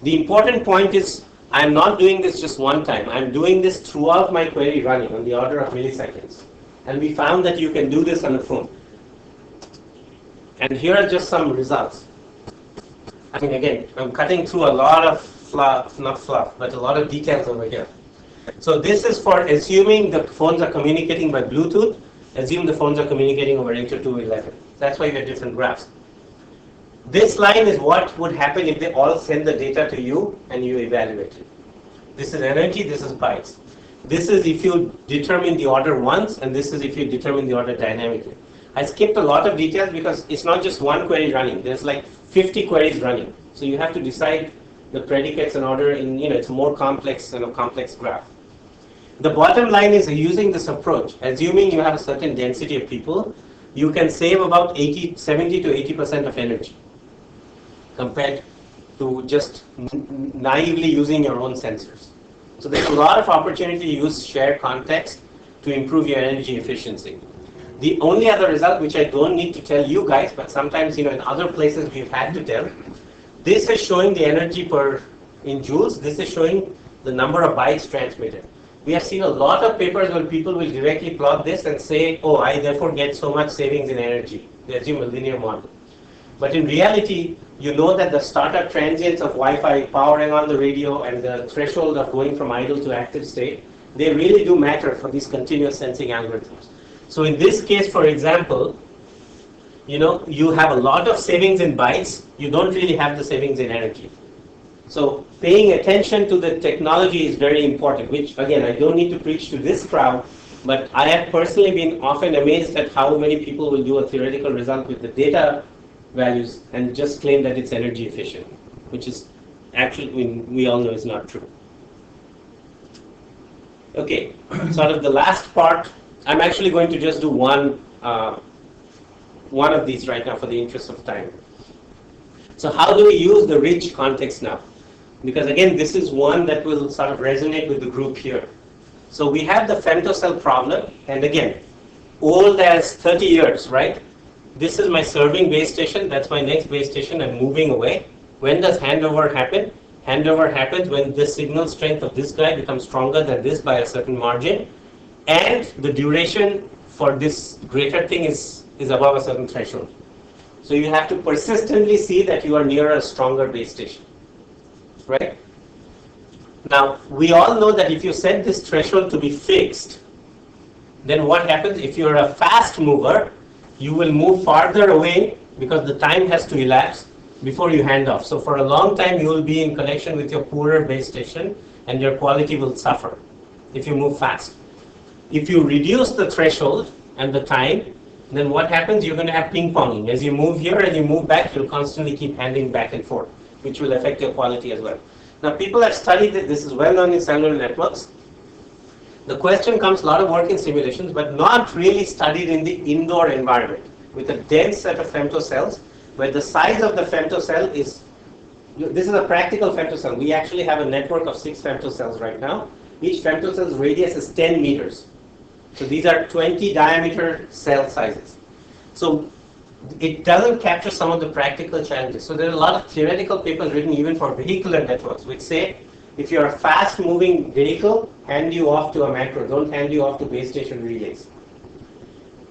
A: The important point is, I'm not doing this just one time. I'm doing this throughout my query running on the order of milliseconds. And we found that you can do this on the phone. And here are just some results. I mean, again, I'm cutting through a lot of fluff, not fluff, but a lot of details over here. So this is for assuming the phones are communicating by Bluetooth. Assume the phones are communicating over Inter 211. That's why you have different graphs. This line is what would happen if they all send the data to you and you evaluate it. This is energy, this is bytes. This is if you determine the order once, and this is if you determine the order dynamically. I skipped a lot of details because it's not just one query running. There's like 50 queries running. So you have to decide the predicates and order in, it's more complex than a complex graph. The bottom line is, using this approach, assuming you have a certain density of people, you can save about 70 to 80% of energy compared to just naively using your own sensors. So there's a lot of opportunity to use shared context to improve your energy efficiency. The only other result, which I don't need to tell you guys, but sometimes in other places we've had to tell, this is showing the energy in joules. This is showing the number of bytes transmitted. We have seen a lot of papers where people will directly plot this and say, oh, I therefore get so much savings in energy. They assume a linear model. But in reality, you know that the startup transients of Wi-Fi powering on the radio and the threshold of going from idle to active state, they really do matter for these continuous sensing algorithms. So in this case, for example, you have a lot of savings in bytes. You don't really have the savings in energy. So paying attention to the technology is very important, which again, I don't need to preach to this crowd, but I have personally been often amazed at how many people will do a theoretical result with the data values and just claim that it's energy efficient, which is actually, we all know is not true. Okay, sort of the last part, I'm actually going to just do one of these right now for the interest of time. So how do we use the rich context now? Because again, this is one that will sort of resonate with the group here. So we have the femto-cell problem, and again, old as 30 years, right? This is my serving base station, that's my next base station, I'm moving away. When does handover happen? Handover happens when the signal strength of this guy becomes stronger than this by a certain margin, and the duration for this greater thing is above a certain threshold. So you have to persistently see that you are near a stronger base station, right? Now, we all know that if you set this threshold to be fixed, then what happens if you're a fast mover, you will move farther away because the time has to elapse before you hand off. So for a long time, you will be in connection with your poorer base station and your quality will suffer if you move fast. If you reduce the threshold and the time, then what happens? You're going to have ping-ponging. As you move here and you move back, you'll constantly keep handing back and forth, which will affect your quality as well. Now, people have studied it. This is well known in cellular networks. The question comes, a lot of work in simulations, but not really studied in the indoor environment with a dense set of femtocells, where the size of the femtocell is, this is a practical femtocell. We actually have a network of 6 femtocells right now. Each femtocell's radius is 10 meters. So these are 20 diameter cell sizes. So it doesn't capture some of the practical challenges. So there are a lot of theoretical papers written even for vehicular networks, which say, if you're a fast-moving vehicle, hand you off to a macro. Don't hand you off to base station relays.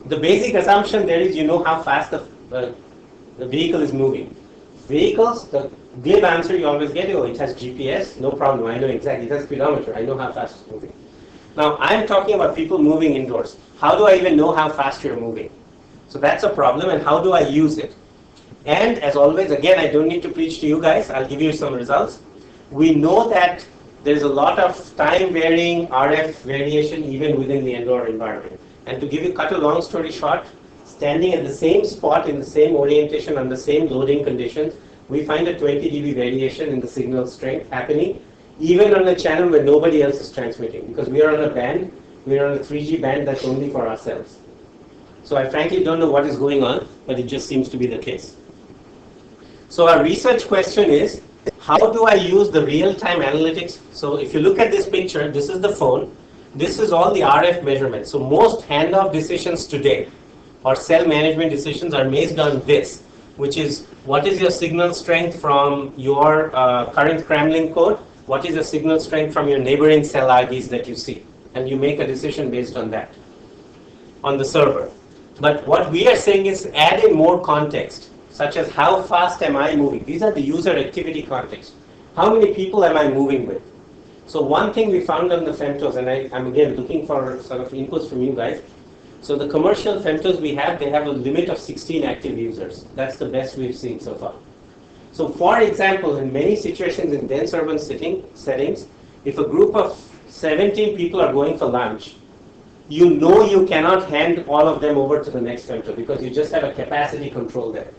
A: The basic assumption there is you know how fast the vehicle is moving. Vehicles, the glib answer you always get, oh, it has GPS, no problem, I know exactly, it has speedometer, I know how fast it's moving. Now, I'm talking about people moving indoors. How do I even know how fast you're moving? So that's a problem, and how do I use it? And as always, again, I don't need to preach to you guys, I'll give you some results. We know that there's a lot of time-varying RF variation even within the indoor environment. And to cut a long story short, standing at the same spot in the same orientation under the same loading conditions we find a 20 dB variation in the signal strength happening, even on a channel where nobody else is transmitting, because we are on a band, we are on a 3G band that's only for ourselves. So I frankly don't know what is going on, but it just seems to be the case. So our research question is, how do I use the real-time analytics? So if you look at this picture, this is the phone, this is all the RF measurements. So most handoff decisions today, or cell management decisions, are based on this, which is what is your signal strength from your current Kremlin code, what is the signal strength from your neighboring cell IDs that you see, and you make a decision based on that on the server. But what we are saying is add in more context, such as how fast am I moving? These are the user activity context. How many people am I moving with? So one thing we found on the femtos, and I'm again looking for sort of inputs from you guys. So the commercial femtos we have, they have a limit of 16 active users. That's the best we've seen so far. So for example, in many situations in dense urban settings, if a group of 17 people are going for lunch, you know you cannot hand all of them over to the next femto because you just have a capacity control there.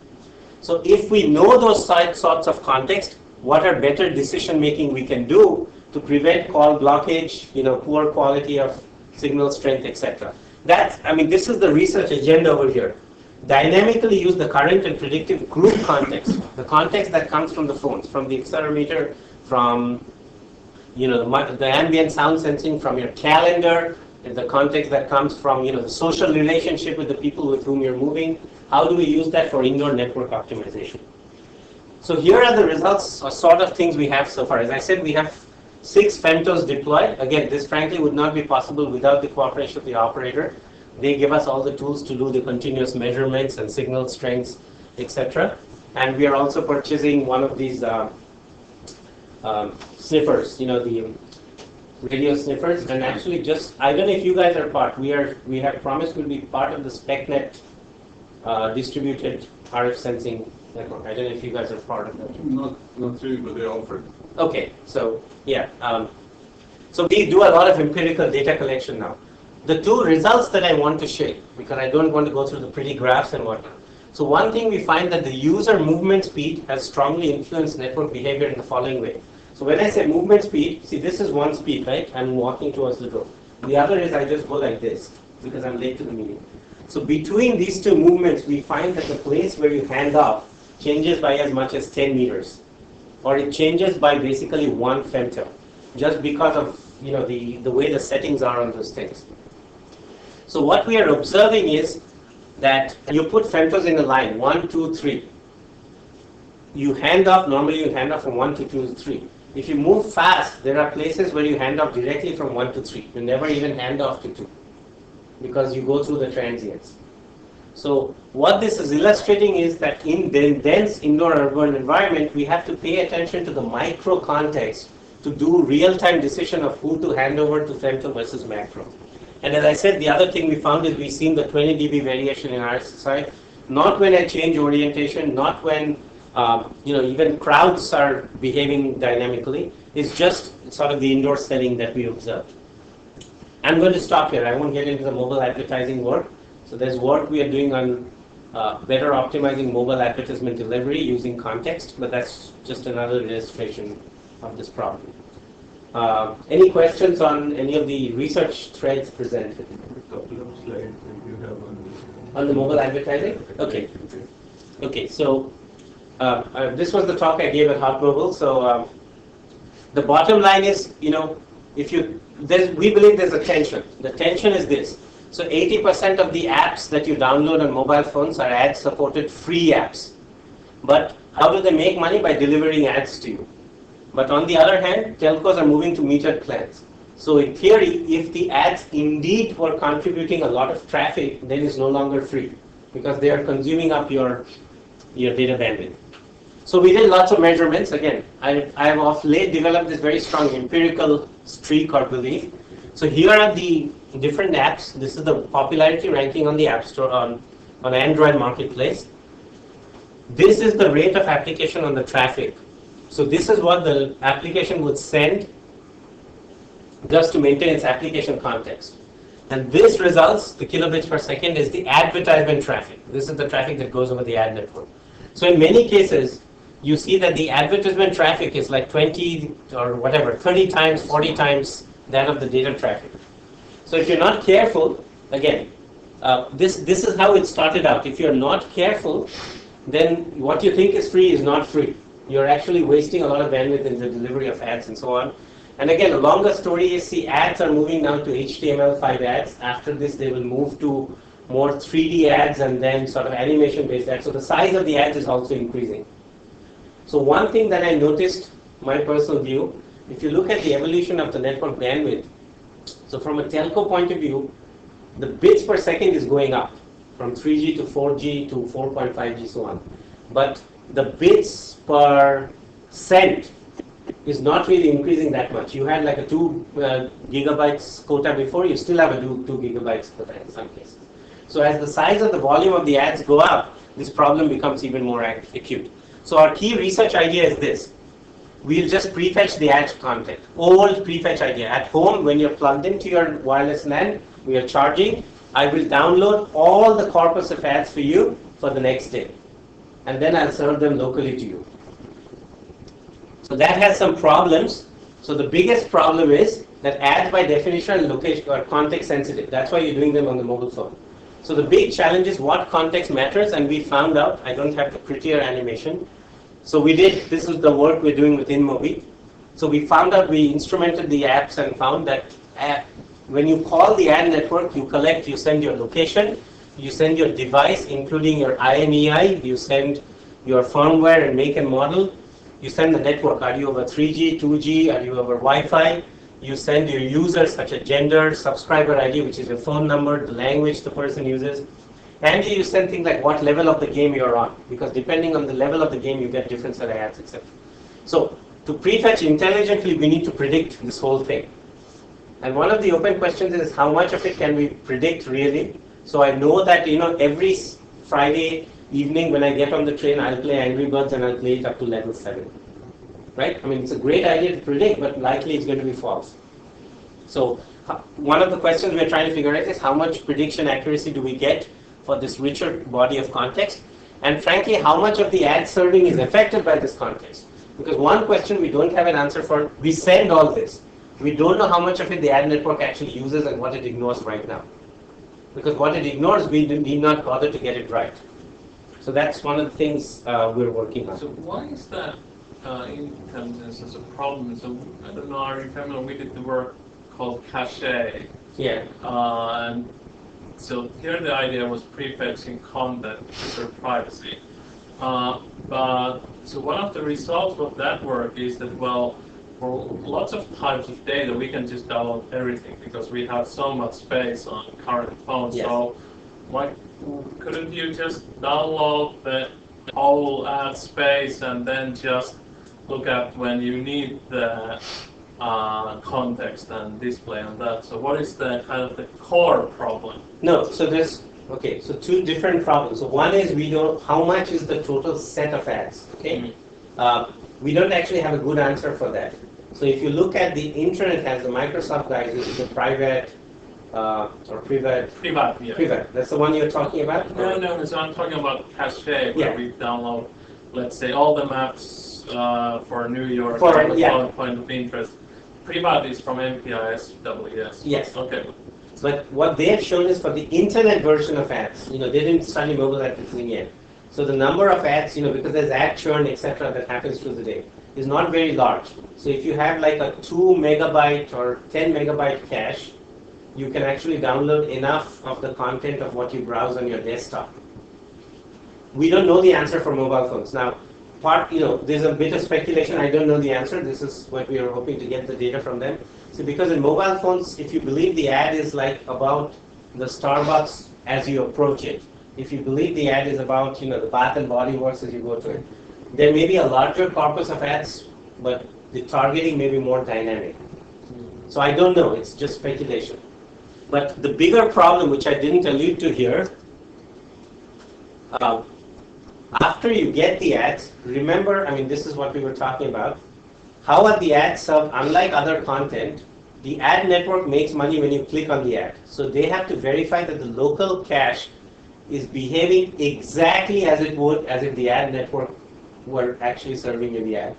A: So if we know those sorts of context, what are better decision making we can do to prevent call blockage, poor quality of signal strength, etc. This is the research agenda over here. Dynamically use the current and predictive group context, the context that comes from the phones, from the accelerometer, from the ambient sound sensing, from your calendar, the context that comes from the social relationship with the people with whom you're moving. How do we use that for indoor network optimization? So here are the results, or sort of things we have so far. As I said, we have 6 femtos deployed. Again, this frankly would not be possible without the cooperation of the operator. They give us all the tools to do the continuous measurements and signal strengths, etc. And we are also purchasing one of these sniffers, the radio sniffers. And actually, I don't know if you guys are part. We have promised we'll be part of the SpecNet distributed RF sensing network. I don't know if you guys are part of that.
C: Not really, but they offered.
A: Okay, so yeah. So we do a lot of empirical data collection now. The 2 results that I want to share, because I don't want to go through the pretty graphs and whatnot. So one thing we find that the user movement speed has strongly influenced network behavior in the following way. So when I say movement speed, see this is one speed, right? I'm walking towards the door. The other is I just go like this because I'm late to the meeting. So between these 2 movements, we find that the place where you hand off changes by as much as 10 meters. Or it changes by basically 1 femto, just because of the way the settings are on those things. So what we are observing is that you put femtos in a line, 1, 2, 3. You hand off, normally you hand off from 1 to 2 to 3. If you move fast, there are places where you hand off directly from 1 to 3. You never even hand off to 2, because you go through the transients. So what this is illustrating is that in the dense indoor urban environment, we have to pay attention to the micro context to do real-time decision of who to hand over to femto versus macro. And as I said, the other thing we found is we've seen the 20 dB variation in RSSI, not when I change orientation, not when even crowds are behaving dynamically. It's just sort of the indoor setting that we observed. I'm going to stop here. I won't get into the mobile advertising work. So there's work we are doing on better optimizing mobile advertisement delivery using context, but that's just another illustration of this problem. Any questions on any of the research threads presented? On the mobile advertising? Okay. Okay, so this was the talk I gave at Hot Mobile. So the bottom line is, we believe there's a tension. The tension is this. So 80% of the apps that you download on mobile phones are ad-supported free apps. But how do they make money? By delivering ads to you. But on the other hand, telcos are moving to metered plans. So in theory, if the ads indeed were contributing a lot of traffic, then it's no longer free, because they are consuming up your data bandwidth. So we did lots of measurements. Again, I have of late developed this very strong empirical streak or belief. So here are the different apps. This is the popularity ranking on the App Store on Android Marketplace. This is the rate of application on the traffic. So this is what the application would send just to maintain its application context. And this results, the kilobits per second, is the advertisement traffic. This is the traffic that goes over the ad network. So in many cases, you see that the advertisement traffic is like 20 or whatever, 30 times, 40 times that of the data traffic. So if you're not careful, again, this is how it started out. If you're not careful, then what you think is free is not free. You're actually wasting a lot of bandwidth in the delivery of ads and so on. And again, a longer story is, see, ads are moving now to HTML5 ads. After this, they will move to more 3D ads and then sort of animation-based ads. So the size of the ads is also increasing. So one thing that I noticed, my personal view, if you look at the evolution of the network bandwidth, so from a telco point of view, the bits per second is going up from 3G to 4G to 4.5G, so on. But the bits per cent is not really increasing that much. You had like a 2 gigabytes quota before, you still have a 2 gigabytes quota in some cases. So as the size of the volume of the ads go up, this problem becomes even more acute. So our key research idea is this. We'll just prefetch the ad content. Old prefetch idea. At home, when you're plugged into your wireless LAN, we are charging, I will download all the corpus of ads for you for the next day. And then I'll serve them locally to you. So that has some problems. So the biggest problem is that ads by definition and location are context sensitive. That's why you're doing them on the mobile phone. So the big challenge is what context matters, and we found out, I don't have the prettier animation. So we did, this is the work we're doing with InMobi. So we found out, we instrumented the apps and found that when you call the ad network, you collect, you send your location, you send your device, including your IMEI, you send your firmware and make and model, you send the network, are you over 3G, 2G, are you over Wi-Fi, you send your users such as gender, subscriber ID, which is your phone number, the language the person uses, and you send things like what level of the game you're on, because depending on the level of the game, you get different set of ads, etc. So to prefetch intelligently, we need to predict this whole thing. And one of the open questions is how much of it can we predict really? So I know that, every Friday evening when I get on the train, I'll play Angry Birds and I'll play it up to level 7. Right? I mean, it's a great idea to predict, but likely it's going to be false. So one of the questions we're trying to figure out is how much prediction accuracy do we get for this richer body of context? And frankly, how much of the ad serving is affected by this context? Because one question we don't have an answer for, we send all this. We don't know how much of it the ad network actually uses and what it ignores right now. Because what it ignores, we need not bother to get it right. So that's one of the things we're working on.
B: So why is that intelligence as a problem? So I don't know, are you familiar? We did the work called cache.
A: Yeah.
B: And so here the idea was prefetching content to preserve privacy. But so one of the results of that work is that, well, for lots of types of data, we can just download everything because we have so much space on current phones.
A: Yes.
B: So why couldn't you just download the whole ad space and then just look at when you need the context and display on that? So what is the kind of the core problem?
A: No, so there's, okay, so two different problems. So one is we don't, how much is the total set of ads, okay? Mm-hmm. We don't actually have a good answer for that. So if you look at the internet as the Microsoft guys, this is the private, or private.
B: Privat, yeah.
A: Privat, that's the one you're talking about?
B: No, so I'm talking about cache, where we download, let's say, all the maps for New York for the point of interest. Privat is from MPISWS.
A: Yes.
B: Okay.
A: But what they have shown is for the internet version of ads, they didn't study mobile advertising yet. So the number of ads, because there's ad churn, etc., that happens through the day, is not very large. So if you have like a 2 megabyte or 10 megabyte cache, you can actually download enough of the content of what you browse on your desktop. We don't know the answer for mobile phones. Now, there's a bit of speculation. I don't know the answer. This is what we are hoping to get the data from them. So because in mobile phones, if you believe the ad is like about the Starbucks as you approach it, if you believe the ad is about, the Bath and Body Works as you go to it, there may be a larger corpus of ads, but the targeting may be more dynamic. So I don't know. It's just speculation. But the bigger problem, which I didn't allude to here, after you get the ads, remember, this is what we were talking about. How are the ads served? Unlike other content, the ad network makes money when you click on the ad. So they have to verify that the local cache is behaving exactly as it would as if the ad network who are actually serving you the ad.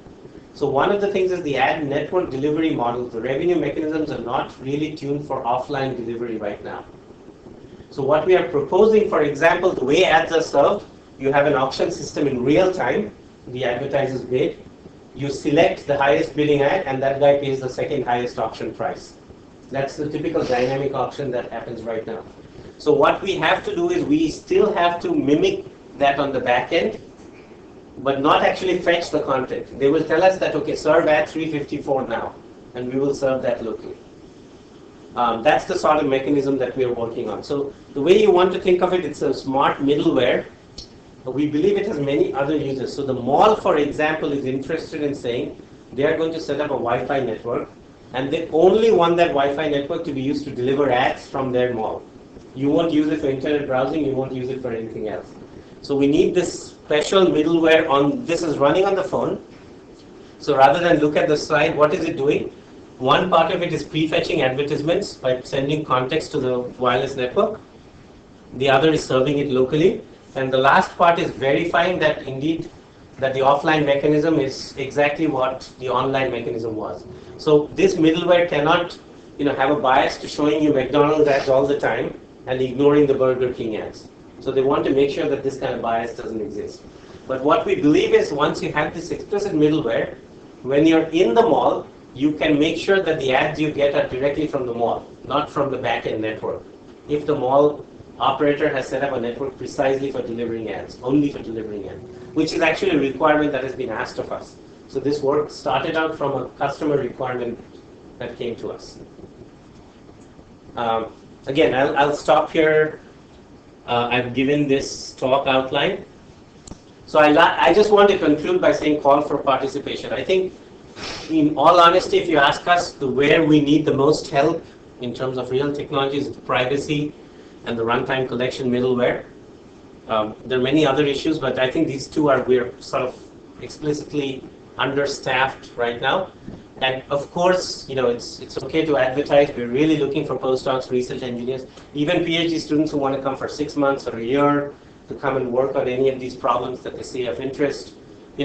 A: So one of the things is the ad network delivery models. The revenue mechanisms are not really tuned for offline delivery right now. So what we are proposing, for example, the way ads are served, you have an auction system in real time. The advertisers bid. You select the highest bidding ad, and that guy pays the second highest auction price. That's the typical dynamic auction that happens right now. So what we have to do is we still have to mimic that on the back end, but not actually fetch the content. They will tell us that, okay, serve ad 354 now, and we will serve that locally. That's the sort of mechanism that we are working on. So the way you want to think of it, it's a smart middleware. We believe it has many other users. So the mall, for example, is interested in saying they are going to set up a Wi-Fi network, and they only want that Wi-Fi network to be used to deliver ads from their mall. You won't use it for internet browsing, you won't use it for anything else. So we need this special middleware on, this is running on the phone. So rather than look at the slide, what is it doing? One part of it is prefetching advertisements by sending context to the wireless network. The other is serving it locally. And the last part is verifying that indeed that the offline mechanism is exactly what the online mechanism was. So this middleware cannot have a bias to showing you McDonald's ads all the time and ignoring the Burger King ads. So they want to make sure that this kind of bias doesn't exist. But what we believe is once you have this explicit middleware, when you're in the mall, you can make sure that the ads you get are directly from the mall, not from the back-end network. If the mall operator has set up a network precisely for delivering ads, only for delivering ads, which is actually a requirement that has been asked of us. So this work started out from a customer requirement that came to us. Again, I'll stop here. I've given this talk outline. So I just want to conclude by saying call for participation. I think, in all honesty, if you ask us where we need the most help in terms of real technologies, privacy and the runtime collection middleware. There are many other issues, but I think these two we're sort of explicitly understaffed right now. And of course, it's okay to advertise. We're really looking for postdocs, research engineers, even PhD students who want to come for 6 months or a year to come and work on any of these problems that they see of interest. We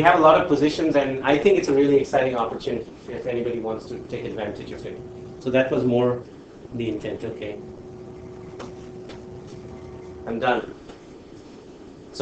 A: have a lot of positions, and I think it's a really exciting opportunity if anybody wants to take advantage of it. So that was more the intent. Okay, I'm done.